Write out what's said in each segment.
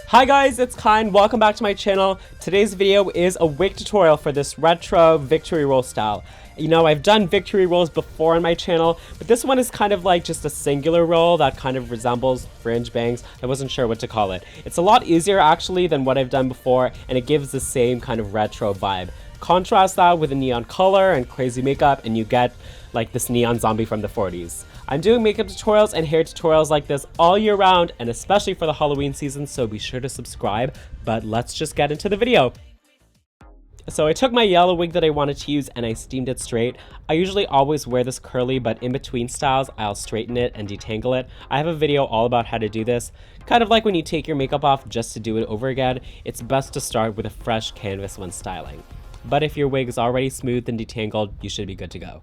Hi guys, it's Kyne. Welcome back to my channel. Today's video is a wig tutorial for this retro victory roll style. You know, I've done victory rolls before on my channel, but this one is kind of like just a singular roll that kind of resembles fringe bangs. I wasn't sure what to call it. It's a lot easier actually than what I've done before, and it gives the same kind of retro vibe. Contrast that with a neon color and crazy makeup and you get like this neon zombie from the 40s. I'm doing makeup tutorials and hair tutorials like this all year round, and especially for the Halloween season, so be sure to subscribe. But let's just get into the video. So I took my yellow wig that I wanted to use and I steamed it straight. I usually always wear this curly, but in between styles, I'll straighten it and detangle it. I have a video all about how to do this. Kind of like when you take your makeup off just to do it over again, it's best to start with a fresh canvas when styling. But if your wig is already smooth and detangled, you should be good to go.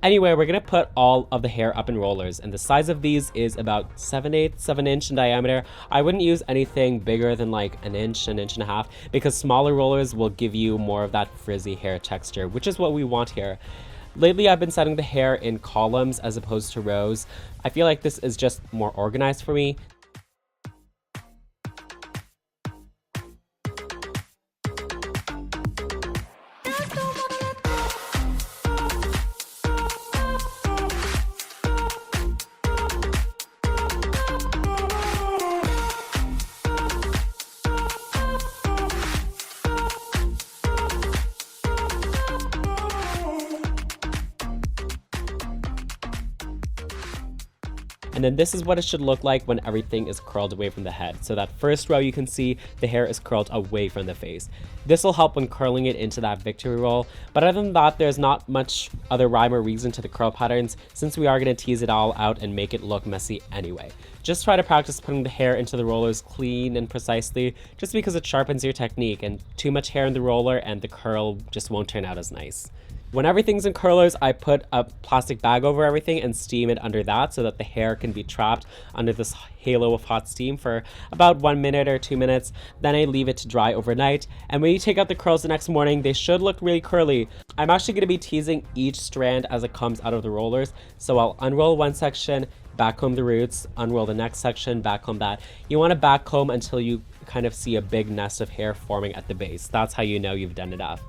Anyway, we're going to put all of the hair up in rollers, and the size of these is about 7/8 of an inch in diameter. I wouldn't use anything bigger than like an inch and a half, because smaller rollers will give you more of that frizzy hair texture, which is what we want here. Lately, I've been setting the hair in columns as opposed to rows. I feel like this is just more organized for me. And then this is what it should look like when everything is curled away from the head. So that first row, you can see the hair is curled away from the face. This will help when curling it into that victory roll. But other than that, there's not much other rhyme or reason to the curl patterns, since we are going to tease it all out and make it look messy anyway. Just try to practice putting the hair into the rollers clean and precisely, just because it sharpens your technique, and too much hair in the roller and the curl just won't turn out as nice. When everything's in curlers, I put a plastic bag over everything and steam it under that so that the hair can be trapped under this halo of hot steam for about 1 minute or 2 minutes. Then I leave it to dry overnight. And when you take out the curls the next morning, they should look really curly. I'm actually going to be teasing each strand as it comes out of the rollers. So I'll unroll one section, backcomb the roots, unroll the next section, backcomb that. You want to backcomb until you kind of see a big nest of hair forming at the base. That's how you know you've done enough.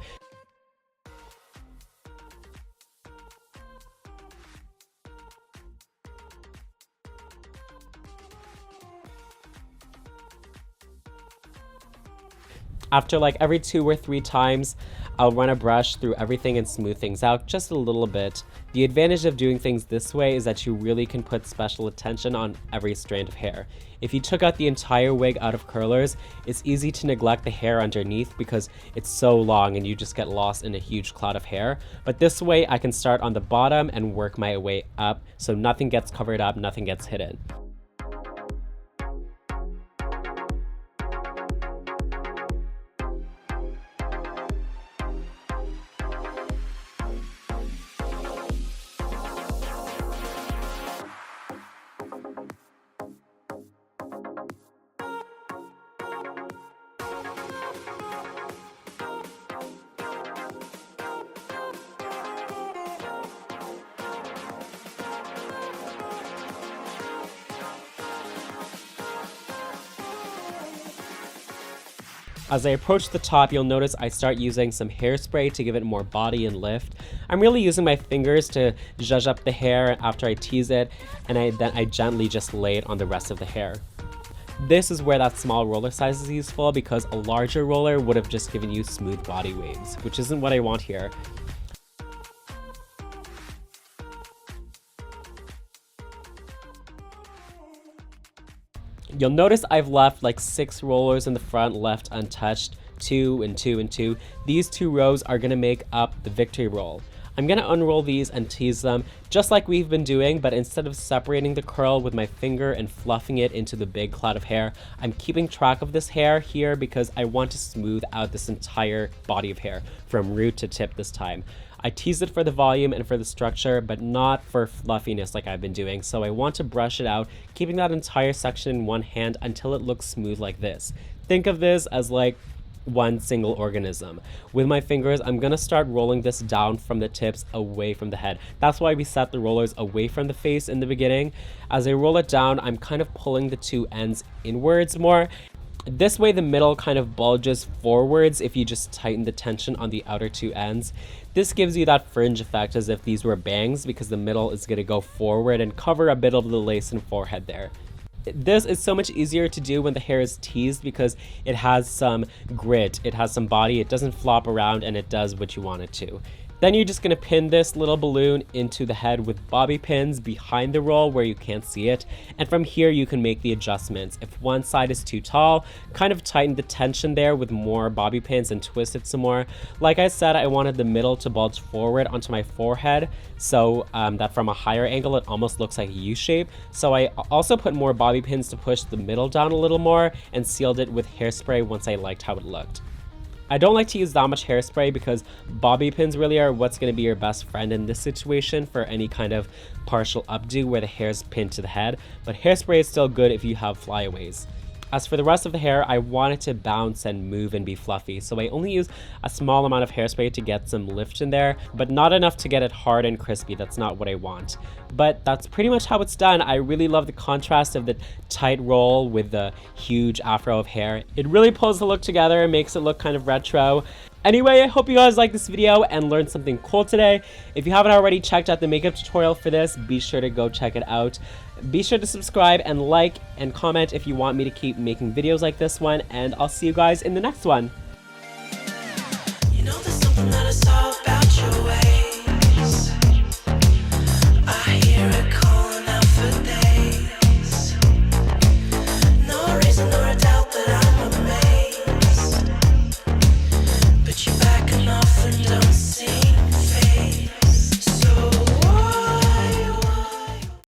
After like every 2 or 3 times, I'll run a brush through everything and smooth things out just a little bit. The advantage of doing things this way is that you really can put special attention on every strand of hair. If you took out the entire wig out of curlers, it's easy to neglect the hair underneath because it's so long and you just get lost in a huge cloud of hair. But this way I can start on the bottom and work my way up so nothing gets covered up, nothing gets hidden. As I approach the top, you'll notice I start using some hairspray to give it more body and lift. I'm really using my fingers to zhuzh up the hair after I tease it, and then I gently just lay it on the rest of the hair. This is where that small roller size is useful, because a larger roller would have just given you smooth body waves, which isn't what I want here. You'll notice I've left like 6 rollers in the front left untouched, 2 and 2 and 2. These 2 rows are going to make up the victory roll. I'm going to unroll these and tease them just like we've been doing, but instead of separating the curl with my finger and fluffing it into the big cloud of hair, I'm keeping track of this hair here because I want to smooth out this entire body of hair from root to tip this time. I tease it for the volume and for the structure, but not for fluffiness like I've been doing, so I want to brush it out, keeping that entire section in one hand until it looks smooth like this. Think of this as like one single organism. With my fingers, I'm gonna start rolling this down from the tips away from the head. That's why we set the rollers away from the face in the beginning. As I roll it down, I'm kind of pulling the two ends inwards more. This way the middle kind of bulges forwards if you just tighten the tension on the outer two ends. This gives you that fringe effect as if these were bangs, because the middle is going to go forward and cover a bit of the lace and forehead there. This is so much easier to do when the hair is teased because it has some grit, it has some body, it doesn't flop around, and it does what you want it to. Then you're just going to pin this little balloon into the head with bobby pins behind the roll where you can't see it, and from here you can make the adjustments. If one side is too tall, kind of tighten the tension there with more bobby pins and twist it some more. Like I said, I wanted the middle to bulge forward onto my forehead so that from a higher angle it almost looks like a U shape. So I also put more bobby pins to push the middle down a little more and sealed it with hairspray once I liked how it looked. I don't like to use that much hairspray because bobby pins really are what's going to be your best friend in this situation for any kind of partial updo where the hair is pinned to the head, but hairspray is still good if you have flyaways. As for the rest of the hair, I want it to bounce and move and be fluffy, so I only use a small amount of hairspray to get some lift in there, but not enough to get it hard and crispy. That's not what I want. But that's pretty much how it's done. I really love the contrast of the tight roll with the huge afro of hair. It really pulls the look together and makes it look kind of retro. Anyway, I hope you guys liked this video and learned something cool today. If you haven't already checked out the makeup tutorial for this, be sure to go check it out. Be sure to subscribe and like and comment if you want me to keep making videos like this one, and I'll see you guys in the next one. You know, there's something that I saw